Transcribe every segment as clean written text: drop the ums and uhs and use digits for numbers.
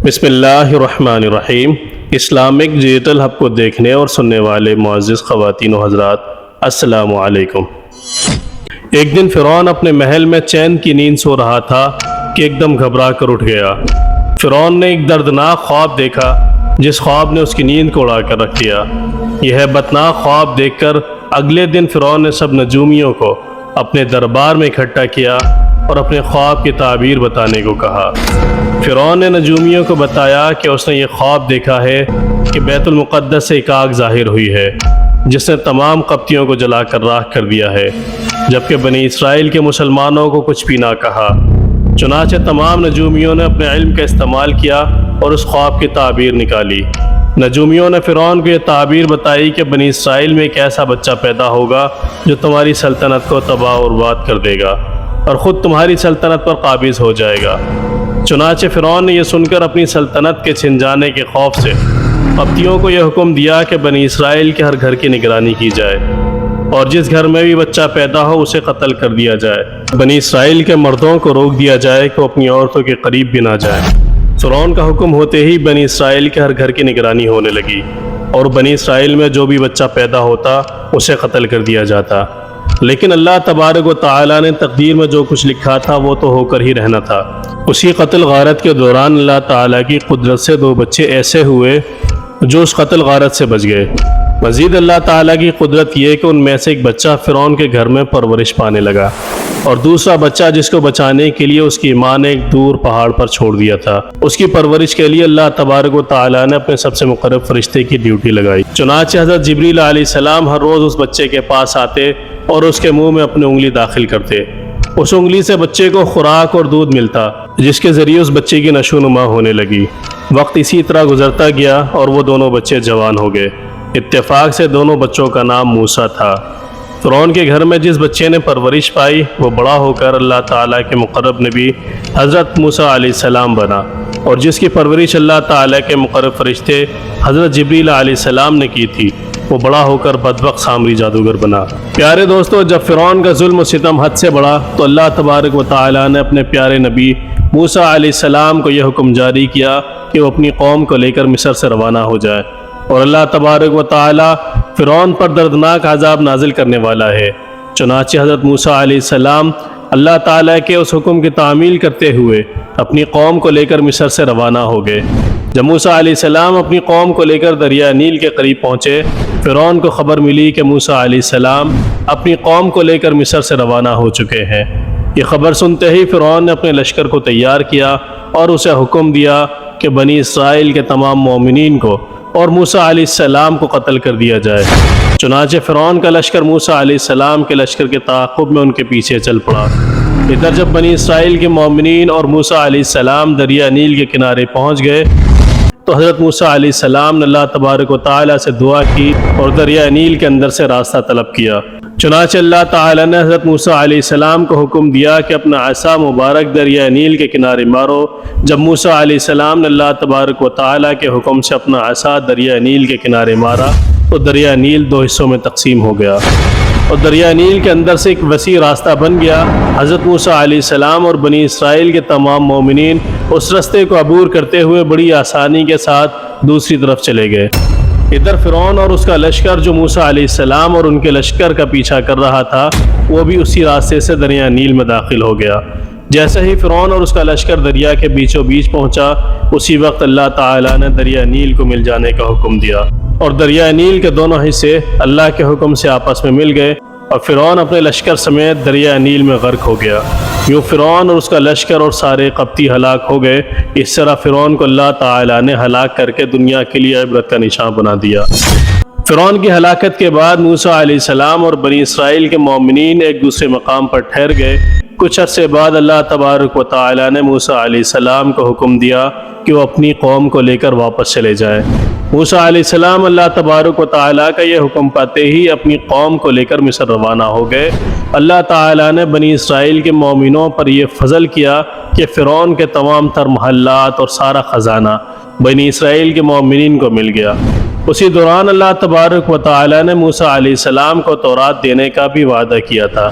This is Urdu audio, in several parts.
بسم اللہ الرحمن الرحیم۔ اسلامک ڈیجیٹل ہب کو دیکھنے اور سننے والے معزز خواتین و حضرات، السلام علیکم۔ ایک دن فرعون اپنے محل میں چین کی نیند سو رہا تھا کہ ایک دم گھبرا کر اٹھ گیا۔ فرعون نے ایک دردناک خواب دیکھا جس خواب نے اس کی نیند کو اڑا کر رکھ دیا۔ یہ ہیبتناک خواب دیکھ کر اگلے دن فرعون نے سب نجومیوں کو اپنے دربار میں اکٹھا کیا اور اپنے خواب کی تعبیر بتانے کو کہا۔ فرعون نے نجومیوں کو بتایا کہ اس نے یہ خواب دیکھا ہے کہ بیت المقدس سے ایک آگ ظاہر ہوئی ہے جس نے تمام قبطیوں کو جلا کر راکھ کر دیا ہے، جبکہ بنی اسرائیل کے مسلمانوں کو کچھ بھی نہ کہا۔ چنانچہ تمام نجومیوں نے اپنے علم کا استعمال کیا اور اس خواب کی تعبیر نکالی۔ نجومیوں نے فرعون کو یہ تعبیر بتائی کہ بنی اسرائیل میں ایک ایسا بچہ پیدا ہوگا جو تمہاری سلطنت کو تباہ و برباد کر دے گا اور خود تمہاری سلطنت پر قابض ہو جائے گا۔ چنانچہ فرعون نے یہ سن کر اپنی سلطنت کے چھن جانے کے خوف سے قبطیوں کو یہ حکم دیا کہ بنی اسرائیل کے ہر گھر کی نگرانی کی جائے اور جس گھر میں بھی بچہ پیدا ہو اسے قتل کر دیا جائے۔ بنی اسرائیل کے مردوں کو روک دیا جائے کہ وہ اپنی عورتوں کے قریب بھی نہ جائیں۔ فرعون کا حکم ہوتے ہی بنی اسرائیل کے ہر گھر کی نگرانی ہونے لگی اور بنی اسرائیل میں جو بھی بچہ پیدا ہوتا اسے قتل کر دیا جاتا۔ لیکن اللہ تبارک و تعالیٰ نے تقدیر میں جو کچھ لکھا تھا وہ تو ہو کر ہی رہنا تھا۔ اسی قتل غارت کے دوران اللہ تعالیٰ کی قدرت سے 2 بچے ایسے ہوئے جو اس قتل غارت سے بچ گئے۔ مزید اللہ تعالیٰ کی قدرت یہ کہ ان میں سے ایک بچہ فرعون کے گھر میں پرورش پانے لگا اور دوسرا بچہ جس کو بچانے کے لیے اس کی ماں نے ایک دور پہاڑ پر چھوڑ دیا تھا، اس کی پرورش کے لیے اللہ تبارک و تعالیٰ نے اپنے سب سے مقرب فرشتے کی ڈیوٹی لگائی۔ چنانچہ حضرت جبریل علیہ السلام ہر روز اس بچے کے پاس آتے اور اس کے منہ میں اپنی انگلی داخل کرتے۔ اس انگلی سے بچے کو خوراک اور دودھ ملتا جس کے ذریعے اس بچے کی نشو نما ہونے لگی۔ وقت اسی طرح گزرتا گیا اور وہ دونوں بچے جوان ہو گئے۔ اتفاق سے دونوں بچوں کا نام موسیٰ تھا۔ فرعون کے گھر میں جس بچے نے پرورش پائی وہ بڑا ہو کر اللہ تعالیٰ کے مقرب نبی حضرت موسیٰ علیہ السلام بنا، اور جس کی پرورش اللہ تعالیٰ کے مقرب فرشتے حضرت جبریل علیہ السلام نے کی تھی وہ بڑا ہو کر بدبخت سامری جادوگر بنا۔ پیارے دوستو، جب فرعون کا ظلم و ستم حد سے بڑھا تو اللہ تبارک و تعالیٰ نے اپنے پیارے نبی موسیٰ علیہ السلام کو یہ حکم جاری کیا کہ وہ اپنی قوم کو لے کر مصر سے روانہ ہو جائے، اور اللہ تبارک و تعالیٰ فرعون پر دردناک عذاب نازل کرنے والا ہے۔ چنانچہ حضرت موسیٰ علیہ السلام اللہ تعالیٰ کے اس حکم کی تعمیل کرتے ہوئے اپنی قوم کو لے کر مصر سے روانہ ہو گئے۔ جب موسیٰ علیہ السلام اپنی قوم کو لے کر دریا نیل کے قریب پہنچے، فرعون کو خبر ملی کہ موسیٰ علیہ السلام اپنی قوم کو لے کر مصر سے روانہ ہو چکے ہیں۔ یہ خبر سنتے ہی فرعون نے اپنے لشکر کو تیار کیا اور اسے حکم دیا کہ بنی اسرائیل کے تمام مومنین کو اور موسیٰ علیہ السلام کو قتل کر دیا جائے۔ چنانچہ فرعون کا لشکر موسیٰ علیہ السلام کے لشکر کے تعاقب میں ان کے پیچھے چل پڑا۔ ادھر جب بنی اسرائیل کے مومنین اور موسیٰ علیہ السلام دریا نیل کے کنارے پہنچ گئے تو حضرت موسیٰ علیہ السلام نے اللہ تبارک و تعالیٰ سے دعا کی اور دریا نیل کے اندر سے راستہ طلب کیا۔ چنانچہ اللہ تعالیٰ نے حضرت موسیٰ علیہ السلام کو حکم دیا کہ اپنا عصا مبارک دریا نیل کے کنارے مارو۔ جب موسیٰ علیہ السلام نے اللہ تبارک و تعالیٰ کے حکم سے اپنا عصا دریا نیل کے کنارے مارا تو دریا نیل 2 حصوں میں تقسیم ہو گیا اور دریا نیل کے اندر سے ایک وسیع راستہ بن گیا۔ حضرت موسیٰ علیہ السلام اور بنی اسرائیل کے تمام مومنین اس راستے کو عبور کرتے ہوئے بڑی آسانی کے ساتھ دوسری طرف چلے گئے۔ ادھر فرعون اور اس کا لشکر جو موسیٰ علیہ السلام اور ان کے لشکر کا پیچھا کر رہا تھا وہ بھی اسی راستے سے دریا نیل میں داخل ہو گیا۔ جیسے ہی فرعون اور اس کا لشکر دریا کے بیچوں بیچ پہنچا اسی وقت اللہ تعالیٰ نے دریا نیل کو مل جانے کا حکم دیا اور دریا نیل کے دونوں حصے اللہ کے حکم سے آپس میں مل گئے اور فرعون اپنے لشکر سمیت دریا نیل میں غرق ہو گیا۔ یوں فرعون اور اس کا لشکر اور سارے قبطی ہلاک ہو گئے۔ اس طرح فرعون کو اللہ تعالیٰ نے ہلاک کر کے دنیا کے لیے عبرت کا نشان بنا دیا۔ فرعون کی ہلاکت کے بعد موسیٰ علیہ السلام اور بنی اسرائیل کے مومنین ایک دوسرے مقام پر ٹھہر گئے۔ کچھ عرصے بعد اللہ تبارک و تعالیٰ نے موسیٰ علیہ السلام کو حکم دیا کہ وہ اپنی قوم کو لے کر واپس چلے جائیں۔ موسیٰ علیہ السلام اللہ تبارک و تعالیٰ کا یہ حکم پاتے ہی اپنی قوم کو لے کر مصر روانہ ہو گئے۔ اللہ تعالیٰ نے بنی اسرائیل کے مومنوں پر یہ فضل کیا کہ فرعون کے تمام تر محلات اور سارا خزانہ بنی اسرائیل کے مومنین کو مل گیا۔ اسی دوران اللہ تبارک و تعالیٰ نے موسیٰ علیہ السلام کو تورات دینے کا بھی وعدہ کیا تھا۔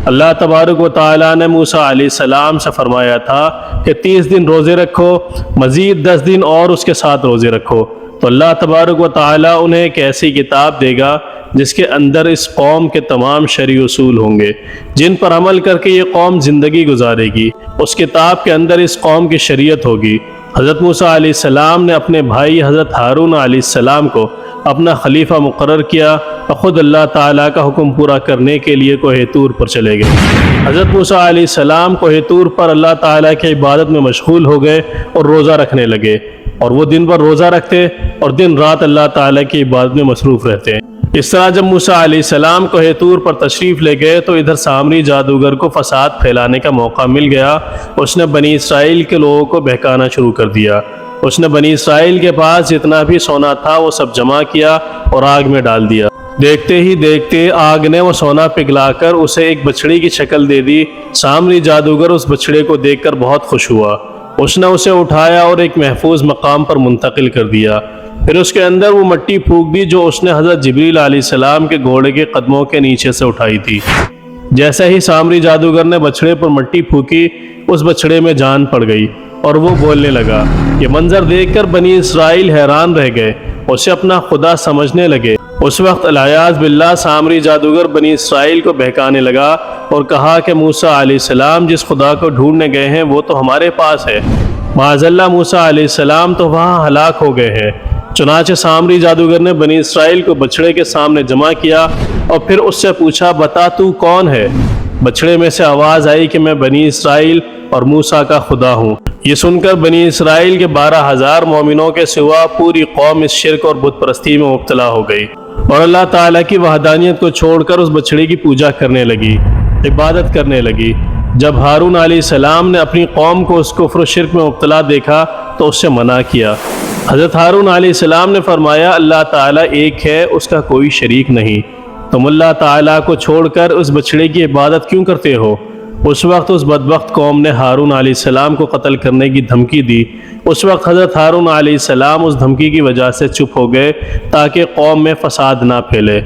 اللہ تبارک و تعالیٰ نے موسیٰ علیہ السلام سے فرمایا تھا کہ 30 دن روزے رکھو، مزید 10 دن اور اس کے ساتھ روزے رکھو، تو اللہ تبارک و تعالیٰ انہیں ایک ایسی کتاب دے گا جس کے اندر اس قوم کے تمام شرعی اصول ہوں گے، جن پر عمل کر کے یہ قوم زندگی گزارے گی۔ اس کتاب کے اندر اس قوم کی شریعت ہوگی۔ حضرت موسیٰ علیہ السلام نے اپنے بھائی حضرت ہارون علیہ السلام کو اپنا خلیفہ مقرر کیا اور خود اللہ تعالیٰ کا حکم پورا کرنے کے لیے کوہ طور پر چلے گئے۔ حضرت موسیٰ علیہ السلام کوہ طور پر اللہ تعالیٰ کی عبادت میں مشغول ہو گئے اور روزہ رکھنے لگے، اور وہ دن بھر روزہ رکھتے اور دن رات اللہ تعالیٰ کی عبادت میں مصروف رہتے ہیں۔ اس طرح جب موسیٰ علیہ السلام کوہ طور پر تشریف لے گئے تو ادھر سامری جادوگر کو فساد پھیلانے کا موقع مل گیا۔ اس نے بنی اسرائیل کے لوگوں کو بہکانا شروع کر دیا۔ اس نے بنی اسرائیل کے پاس جتنا بھی سونا تھا وہ سب جمع کیا اور آگ میں ڈال دیا۔ دیکھتے ہی دیکھتے آگ نے وہ سونا پگھلا کر اسے ایک بچڑی کی شکل دے دی۔ سامری جادوگر اس بچڑے کو دیکھ کر بہت خوش ہوا۔ اس نے اسے اٹھایا اور ایک محفوظ مقام پر منتقل کر دیا۔ پھر اس کے اندر وہ مٹی پھونک دی جو اس نے حضرت جبریل علیہ السلام کے گھوڑے کے قدموں کے نیچے سے اٹھائی تھی۔ جیسے ہی سامری جادوگر نے بچڑے پر مٹی پھونکی، اس بچڑے میں جان پڑ گئی اور وہ بولنے لگا۔ یہ منظر دیکھ کر بنی اسرائیل حیران رہ گئے، اسے اپنا خدا سمجھنے لگے۔ اس وقت العیاذ باللہ سامری جادوگر بنی اسرائیل کو بہکانے لگا اور کہا کہ موسیٰ علیہ السلام جس خدا کو ڈھونڈنے گئے ہیں وہ تو ہمارے پاس ہے، معاذ اللہ موسیٰ علیہ السلام تو وہاں ہلاک ہو گئے ہیں۔ چنانچہ سامری جادوگر نے بنی اسرائیل کو بچڑے کے سامنے جمع کیا اور پھر اس سے پوچھا، بتا تو کون ہے؟ بچڑے میں سے آواز آئی کہ میں بنی اسرائیل اور موسیٰ کا خدا ہوں۔ یہ سن کر بنی اسرائیل کے 12,000 مومنوں کے سوا پوری قوم اس شرک اور بت پرستی میں مبتلا ہو گئی اور اللہ تعالیٰ کی وحدانیت کو چھوڑ کر اس بچڑے کی پوجا کرنے لگی، عبادت کرنے لگی۔ جب ہارون علیہ السلام نے اپنی قوم کو اس کفر و شرک میں مبتلا دیکھا تو اس سے منع کیا۔ حضرت ہارون علیہ السلام نے فرمایا، اللہ تعالیٰ ایک ہے، اس کا کوئی شریک نہیں، تم اللہ تعالیٰ کو چھوڑ کر اس بچڑے کی عبادت کیوں کرتے ہو؟ اس وقت اس بدبخت قوم نے ہارون علیہ السلام کو قتل کرنے کی دھمکی دی۔ اس وقت حضرت ہارون علیہ السلام اس دھمکی کی وجہ سے چپ ہو گئے تاکہ قوم میں فساد نہ پھیلے۔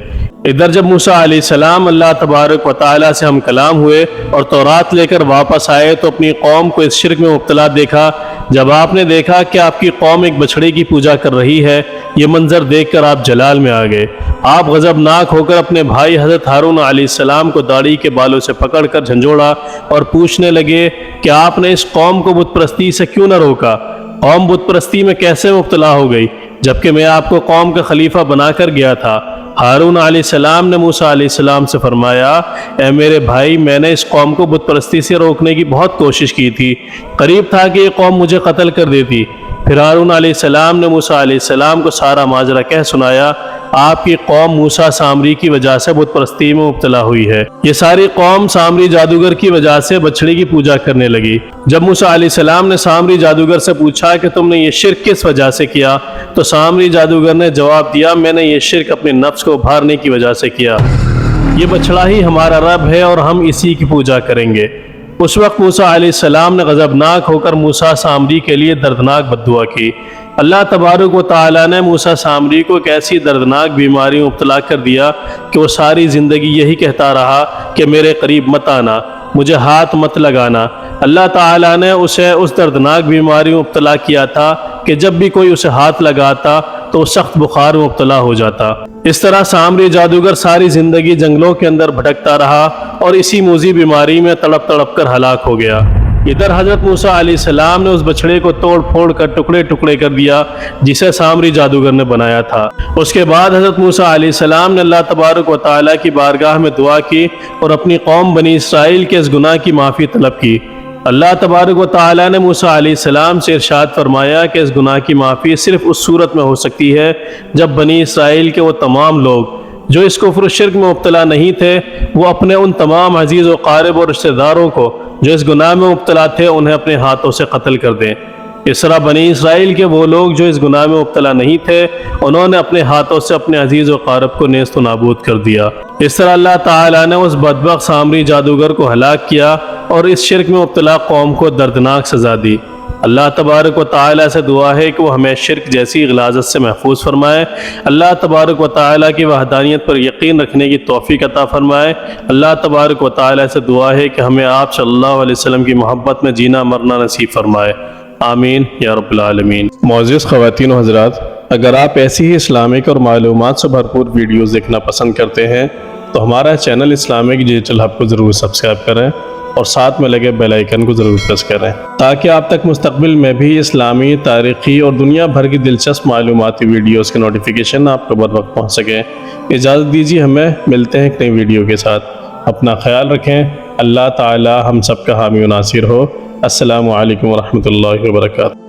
ادھر جب موسیٰ علیہ السلام اللہ تبارک و تعالیٰ سے ہم کلام ہوئے اور تورات لے کر واپس آئے تو اپنی قوم کو اس شرک میں مبتلا دیکھا۔ جب آپ نے دیکھا کہ آپ کی قوم ایک بچڑے کی پوجا کر رہی ہے، یہ منظر دیکھ کر آپ جلال میں آ گئے۔ آپ غضبناک ہو کر اپنے بھائی حضرت ہارون علیہ السلام کو داڑھی کے بالوں سے پکڑ کر جھنجھوڑا اور پوچھنے لگے کہ آپ نے اس قوم کو بت پرستی سے کیوں نہ روکا؟ قوم بت پرستی میں کیسے مبتلا ہو گئی جبکہ میں آپ کو قوم کا خلیفہ بنا کر گیا تھا؟ ہارون علیہ السلام نے موسیٰ علیہ السلام سے فرمایا، اے میرے بھائی، میں نے اس قوم کو بت پرستی سے روکنے کی بہت کوشش کی تھی، قریب تھا کہ یہ قوم مجھے قتل کر دیتی۔ پھر ہارون علیہ السلام نے موسیٰ علیہ السلام کو سارا ماجرا کہہ سنایا۔ آپ کی قوم موسیٰ سامری کی وجہ سے بت پرستی میں مبتلا ہوئی ہے۔ یہ ساری قوم سامری جادوگر کی وجہ سے بچڑے کی پوجا کرنے لگی۔ جب موسیٰ علیہ السلام نے سامری جادوگر سے پوچھا کہ تم نے یہ شرک کس وجہ سے کیا، تو سامری جادوگر نے جواب دیا، میں نے یہ شرک اپنے نفس کو ابھارنے کی وجہ سے کیا۔ یہ بچڑا ہی ہمارا رب ہے اور ہم اسی کی پوجا کریں گے۔ اس وقت موسیٰ علیہ السلام نے غضبناک ہو کر موسیٰ سامری کے لیے دردناک بددعا کی۔ اللہ تبارک و تعالیٰ نے موسیٰ سامری کو ایک ایسی دردناک بیماری میں مبتلا کر دیا کہ وہ ساری زندگی یہی کہتا رہا کہ میرے قریب مت آنا، مجھے ہاتھ مت لگانا۔ اللہ تعالیٰ نے اسے اس دردناک بیماری میں مبتلا کیا تھا کہ جب بھی کوئی اسے ہاتھ لگاتا تو وہ سخت بخار میں مبتلا ہو جاتا۔ اس طرح سامری جادوگر ساری زندگی جنگلوں کے اندر بھٹکتا رہا اور اسی موذی بیماری میں تڑپ تڑپ کر ہلاک ہو گیا۔ ادھر حضرت موسیٰ علیہ السلام نے اس بچڑے کو توڑ پھوڑ کر ٹکڑے ٹکڑے کر دیا جسے سامری جادوگر نے بنایا تھا۔ اس کے بعد حضرت موسیٰ علیہ السلام نے اللہ تبارک و تعالیٰ کی بارگاہ میں دعا کی اور اپنی قوم بنی اسرائیل کے اس گناہ کی معافی طلب کی۔ اللہ تبارک و تعالیٰ نے موسیٰ علیہ السلام سے ارشاد فرمایا کہ اس گناہ کی معافی صرف اس صورت میں ہو سکتی ہے جب بنی اسرائیل کے وہ تمام لوگ جو اس کفر و شرک میں مبتلا نہیں تھے وہ اپنے ان تمام عزیز و قارب اور رشتہ داروں کو جو اس گناہ میں مبتلا تھے انہیں اپنے ہاتھوں سے قتل کر دیں۔ اس طرح بنی اسرائیل کے وہ لوگ جو اس گناہ میں مبتلا نہیں تھے انہوں نے اپنے ہاتھوں سے اپنے عزیز و قارب کو نیست و نابود کر دیا۔ اس طرح اللہ تعالیٰ نے اس بدبخت سامری جادوگر کو ہلاک کیا اور اس شرک میں مبتلا قوم کو دردناک سزا دی۔ اللہ تبارک و تعالیٰ سے دعا ہے کہ وہ ہمیں شرک جیسی غلاظت سے محفوظ فرمائے۔ اللہ تبارک و تعالیٰ کی وحدانیت پر یقین رکھنے کی توفیق عطا فرمائے۔ اللہ تبارک و تعالیٰ سے دعا ہے کہ ہمیں آپ صلی اللہ علیہ وسلم کی محبت میں جینا مرنا نصیب فرمائے، آمین یا رب العالمین۔ معزز خواتین و حضرات، اگر آپ ایسی ہی اسلامک اور معلومات سے بھرپور ویڈیوز دیکھنا پسند کرتے ہیں تو ہمارا چینل اسلامک ڈیجیٹل ہب کو ضرور سبسکرائب کریں اور ساتھ میں لگے بیل آئیکن کو ضرور پریس کریں تاکہ آپ تک مستقبل میں بھی اسلامی، تاریخی اور دنیا بھر کی دلچسپ معلوماتی ویڈیوز کے نوٹیفیکیشن آپ کو بر وقت پہنچ سکیں۔ اجازت دیجیے، ہمیں ملتے ہیں ایک نئی ویڈیو کے ساتھ۔ اپنا خیال رکھیں۔ اللہ تعالی ہم سب کا حامی و ناصر ہو۔ السلام علیکم ورحمۃ اللہ وبرکاتہ۔